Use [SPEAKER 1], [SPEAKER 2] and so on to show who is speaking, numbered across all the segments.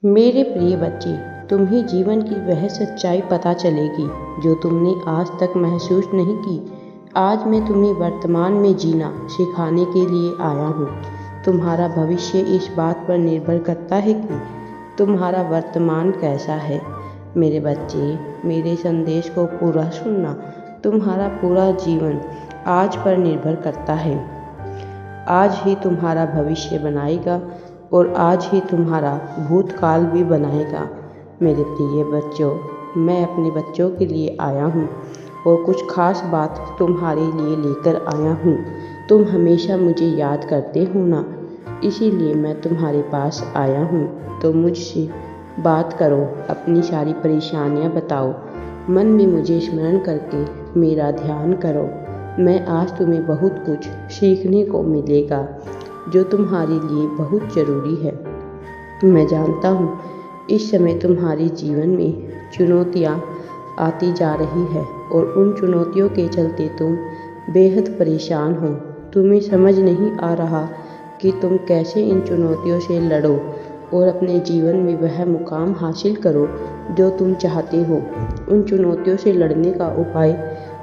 [SPEAKER 1] मेरे प्रिय बच्चे, तुम्हें जीवन की वह सच्चाई पता चलेगी जो तुमने आज तक महसूस नहीं की। आज मैं तुम्हें वर्तमान में जीना सिखाने के लिए आया हूँ। तुम्हारा भविष्य इस बात पर निर्भर करता है कि तुम्हारा वर्तमान कैसा है। मेरे बच्चे, मेरे संदेश को पूरा सुनना। तुम्हारा पूरा जीवन आज पर निर्भर करता है। आज ही तुम्हारा भविष्य बनाएगा और आज ही तुम्हारा भूतकाल भी बनाएगा। मेरे प्रिय बच्चों, मैं अपने बच्चों के लिए आया हूँ और कुछ खास बात तुम्हारे लिए लेकर आया हूँ। तुम हमेशा मुझे याद करते हो ना, इसीलिए मैं तुम्हारे पास आया हूँ। तो मुझसे बात करो, अपनी सारी परेशानियाँ बताओ, मन में मुझे स्मरण करके मेरा ध्यान करो। मैं आज तुम्हें बहुत कुछ सीखने को मिलेगा जो तुम्हारे लिए बहुत ज़रूरी है। मैं जानता हूँ इस समय तुम्हारे जीवन में चुनौतियाँ आती जा रही है और उन चुनौतियों के चलते तुम बेहद परेशान हो। तुम्हें समझ नहीं आ रहा कि तुम कैसे इन चुनौतियों से लड़ो और अपने जीवन में वह मुकाम हासिल करो जो तुम चाहते हो। उन चुनौतियों से लड़ने का उपाय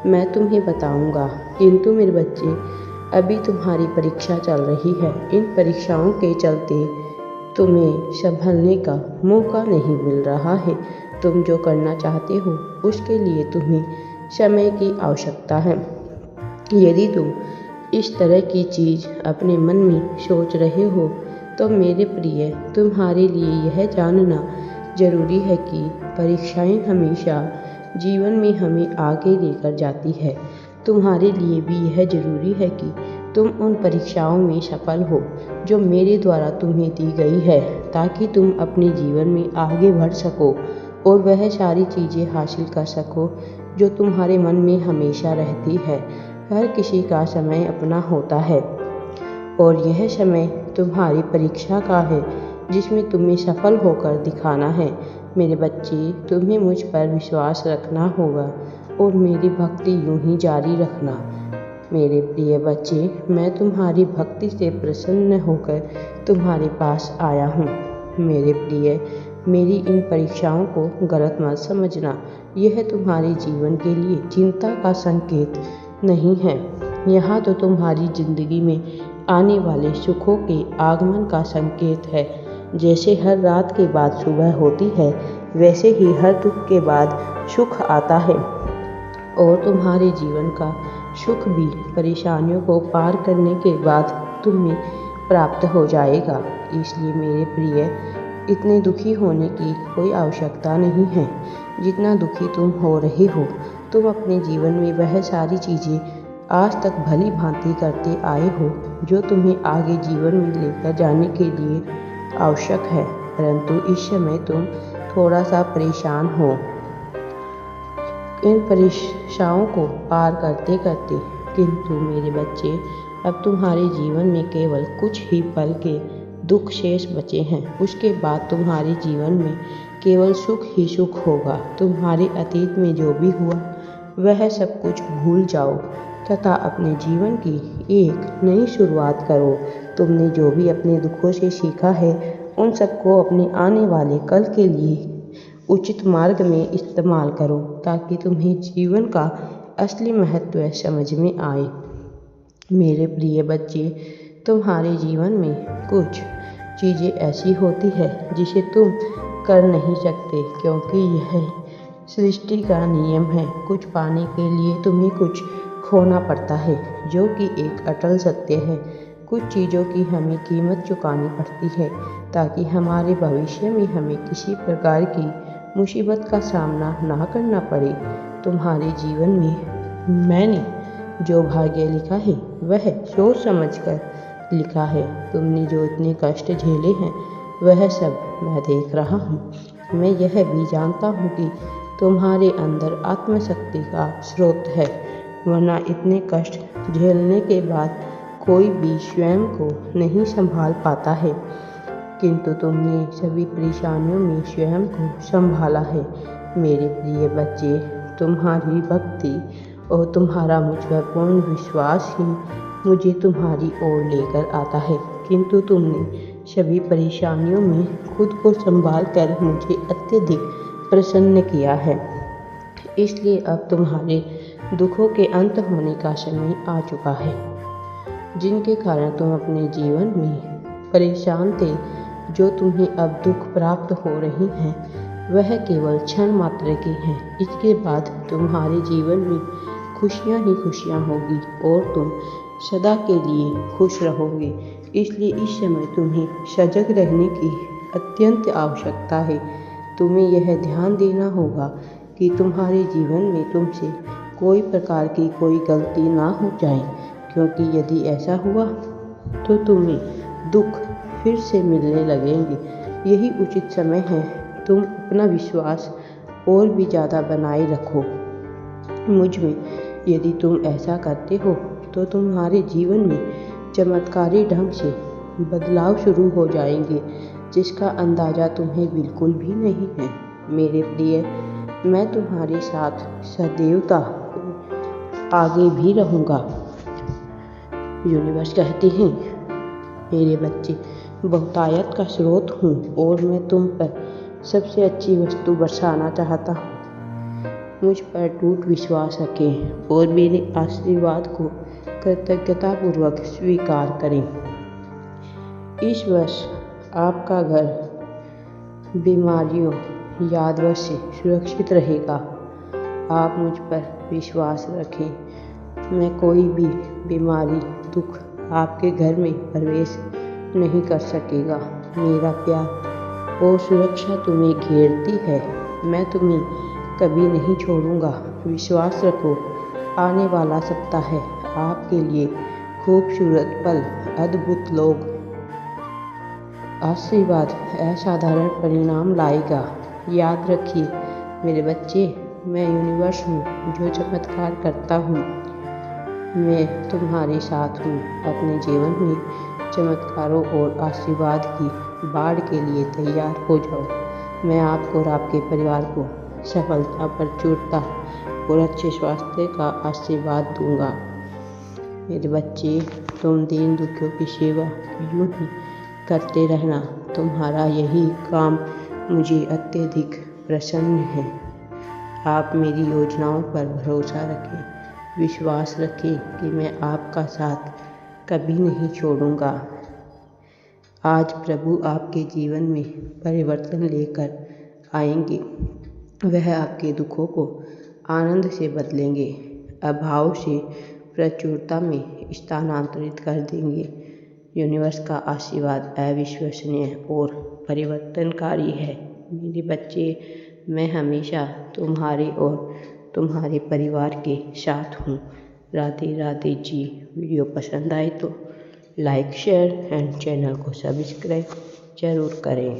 [SPEAKER 1] मैं तुम्हें बताऊंगा, किंतु मेरे बच्चे, अभी तुम्हारी परीक्षा चल रही है। इन परीक्षाओं के चलते तुम्हें संभलने का मौका नहीं मिल रहा है। तुम जो करना चाहते हो उसके लिए तुम्हें समय की आवश्यकता है। यदि तुम इस तरह की चीज़ अपने मन में सोच रहे हो तो मेरे प्रिय, तुम्हारे लिए यह जानना जरूरी है कि परीक्षाएं हमेशा जीवन में हमें आगे लेकर जाती है। तुम्हारे लिए भी यह जरूरी है कि तुम उन परीक्षाओं में सफल हो जो मेरे द्वारा तुम्हें दी गई है, ताकि तुम अपने जीवन में आगे बढ़ सको और वह सारी चीज़ें हासिल कर सको जो तुम्हारे मन में हमेशा रहती है। हर किसी का समय अपना होता है और यह समय तुम्हारी परीक्षा का है जिसमें तुम्हें सफल होकर दिखाना है। मेरे बच्चे, तुम्हें मुझ पर विश्वास रखना होगा और मेरी भक्ति यूं ही जारी रखना। मेरे प्रिय बच्चे, मैं तुम्हारी भक्ति से प्रसन्न होकर तुम्हारे पास आया हूँ। मेरे प्रिय, मेरी इन परीक्षाओं को गलत मत समझना। यह तुम्हारे जीवन के लिए चिंता का संकेत नहीं है। यहाँ तो तुम्हारी जिंदगी में आने वाले सुखों के आगमन का संकेत है। जैसे हर रात के बाद सुबह होती है, वैसे ही हर दुख के बाद सुख आता है और तुम्हारे जीवन का सुख भी परेशानियों को पार करने के बाद तुम्हें प्राप्त हो जाएगा। इसलिए मेरे प्रिय, इतने दुखी होने की कोई आवश्यकता नहीं है जितना दुखी तुम हो रहे हो। तुम अपने जीवन में वह सारी चीज़ें आज तक भली भांति करते आए हो जो तुम्हें आगे जीवन में लेकर जाने के लिए आवश्यक है, परंतु इस समय तुम थोड़ा सा परेशान हो। इन परीक्षाओं को पार करते करते, किंतु मेरे बच्चे, अब तुम्हारे जीवन में केवल कुछ ही पल के दुख शेष बचे हैं। उसके बाद तुम्हारे जीवन में केवल सुख ही सुख होगा। तुम्हारे अतीत में जो भी हुआ वह सब कुछ भूल जाओ तथा अपने जीवन की एक नई शुरुआत करो। तुमने जो भी अपने दुखों से सीखा है उन सबको अपने आने वाले कल के लिए उचित मार्ग में इस्तेमाल करो, ताकि तुम्हें जीवन का असली महत्व समझ में आए। मेरे प्रिय बच्चे, तुम्हारे जीवन में कुछ चीज़ें ऐसी होती है जिसे तुम कर नहीं सकते, क्योंकि यह सृष्टि का नियम है। कुछ पाने के लिए तुम्हें कुछ खोना पड़ता है, जो कि एक अटल सत्य है। कुछ चीज़ों की हमें कीमत चुकानी पड़ती है ताकि हमारे भविष्य में हमें किसी प्रकार की मुसीबत का सामना ना करना पड़े। तुम्हारे जीवन में मैंने जो भाग्य लिखा है वह सोच समझकर लिखा है। तुमने जो इतने कष्ट झेले हैं वह सब मैं देख रहा हूँ। मैं यह भी जानता हूँ कि तुम्हारे अंदर आत्मशक्ति का स्रोत है, वरना इतने कष्ट झेलने के बाद कोई भी स्वयं को नहीं संभाल पाता है, किंतु तुमने सभी परेशानियों में स्वयं को संभाला है। मेरे प्रिय बच्चे, तुम्हारी भक्ति और तुम्हारा मुझ पर पूर्ण विश्वास ही मुझे तुम्हारी ओर लेकर आता है, किंतु तुमने सभी परेशानियों में खुद को संभाल कर मुझे अत्यधिक प्रसन्न किया है। इसलिए अब तुम्हारे दुखों के अंत होने का समय आ चुका है। जिनके कारण तुम अपने जीवन में परेशान थे, जो तुम्हें अब दुख प्राप्त हो रही हैं, वह केवल क्षण मात्र की हैं। इसके बाद तुम्हारे जीवन में खुशियाँ ही खुशियाँ होगी और तुम सदा के लिए खुश रहोगे। इसलिए इस समय तुम्हें सजग रहने की अत्यंत आवश्यकता है। तुम्हें यह ध्यान देना होगा कि तुम्हारे जीवन में तुमसे कोई प्रकार की कोई गलती ना हो जाए, क्योंकि यदि ऐसा हुआ तो तुम्हें दुख फिर से मिलने लगेंगे। यही उचित समय है। तुम अपना विश्वास और भी ज़्यादा बनाए रखो मुझ में। यदि तुम ऐसा करते हो तो तुम्हारे जीवन में चमत्कारी ढंग से बदलाव शुरू हो जाएंगे, जिसका अंदाज़ा तुम्हें बिल्कुल भी नहीं है। मेरे प्रिय, मैं तुम्हारे साथ सदैवता आगे भी रहूँगा। यूनिवर्स कहते हैं, मेरे बच्चे, बहुतायत का स्रोत हूँ और मैं तुम पर सबसे अच्छी वस्तु बरसाना चाहता हूँ। मुझ पर टूट विश्वास रखें और मेरे आशीर्वाद को कृतज्ञतापूर्वक स्वीकार करें। इस वर्ष आपका घर बीमारियों यादव से सुरक्षित रहेगा। आप मुझ पर विश्वास रखें। मैं कोई भी बीमारी दुख आपके घर में प्रवेश नहीं कर सकेगा। मेरा प्यार और सुरक्षा तुम्हें घेरती है। मैं तुम्हें कभी नहीं छोड़ूंगा। विश्वास रखो, आने वाला सप्ताह है आपके लिए खूबसूरत पल, अद्भुत लोग, आशीर्वाद, असाधारण परिणाम लाएगा। याद रखिए मेरे बच्चे, मैं यूनिवर्स हूँ जो चमत्कार करता हूँ। मैं तुम्हारे साथ हूँ। अपने जीवन में चमत्कारों और आशीर्वाद की बाढ़ के लिए तैयार हो जाओ। मैं आपको और आपके परिवार को सफलता, प्रचुरता और अच्छे स्वास्थ्य का आशीर्वाद दूंगा। मेरे बच्चे, तुम दीन दुखियों की सेवा यूं ही करते रहना। तुम्हारा यही काम मुझे अत्यधिक प्रसन्न है। आप मेरी योजनाओं पर भरोसा रखें। विश्वास रखें कि मैं आपका साथ कभी नहीं छोड़ूंगा। आज प्रभु आपके जीवन में परिवर्तन लेकर आएंगे। वह आपके दुखों को आनंद से बदलेंगे, अभाव से प्रचुरता में स्थानांतरित कर देंगे। यूनिवर्स का आशीर्वाद अविश्वसनीय और परिवर्तनकारी है। मेरे बच्चे, मैं हमेशा तुम्हारे और तुम्हारे परिवार के साथ हूँ। राधे राधे जी। वीडियो पसंद आए तो लाइक, शेयर एंड चैनल को सब्सक्राइब जरूर करें।